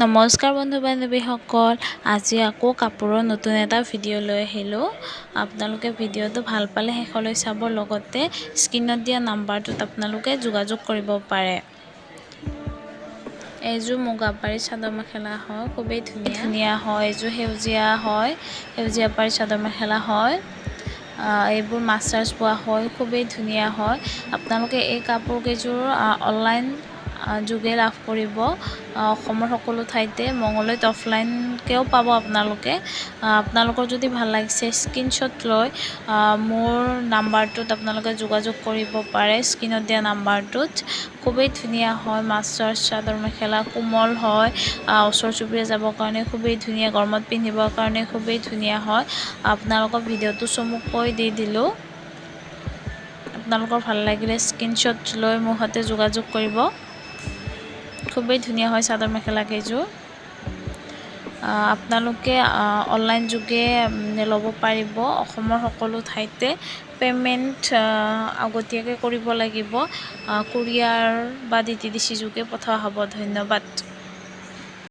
নমস্কাৰ বন্ধু বান্ধৱীসকল, আজি আকৌ কাপোৰৰ নতুন এটা ভিডিঅ' লৈ আহিলোঁ। আপোনালোকে ভিডিঅ'টো ভাল পালে শেষলৈ চাব, লগতে স্ক্ৰীনত দিয়া নাম্বাৰটোত আপোনালোকে যোগাযোগ কৰিব পাৰে। এইযোৰ মুগা পাৰি চাদৰ মেখেলা হয়, খুবেই ধুনীয়া হয়। এইযোৰ সেউজীয়া পাৰি চাদৰ মেখেলা হয়। এইবোৰ মাছাৰ্জ পোৱা হয়, খুবেই ধুনীয়া হয়। আপোনালোকে এই কাপোৰ কেইযোৰ অনলাইন যোগে লাভ কৰিব। অসমৰ সকলো ঠাইতে মঙলদৈত অফলাইনকৈও পাব আপোনালোকৰ যদি ভাল লাগিছে স্ক্ৰীনশ্বট লৈ মোৰ নাম্বাৰটোত আপোনালোকে যোগাযোগ কৰিব পাৰে। স্ক্ৰীনত দিয়া নাম্বাৰটোত খুবেই ধুনীয়া হয়। মাছাৰ্জ চাদৰ মেখেলা কোমল হয়, ওচৰ চুবুৰীয়া যাবৰ কাৰণে খুবেই ধুনীয়া, গৰমত পিন্ধিবৰ কাৰণে খুবেই ধুনীয়া হয়। আপোনালোকৰ ভিডিঅ'টো চমুকৈ দি দিলোঁ। আপোনালোকৰ ভাল লাগিলে স্ক্ৰীনশ্বট লৈ মোৰ সৈতে যোগাযোগ কৰিব। খুবেই ধুনীয়া হয় চাদৰ মেখেলা কেইযোৰ। আপোনালোকে অনলাইন যোগে ল'ব পাৰিব। অসমৰ সকলো ঠাইতে পে'মেণ্ট আগতীয়াকৈ কৰিব লাগিব। কুৰিয়াৰ বা DTDC যোগে পঠোৱা হ'ব। ধন্যবাদ।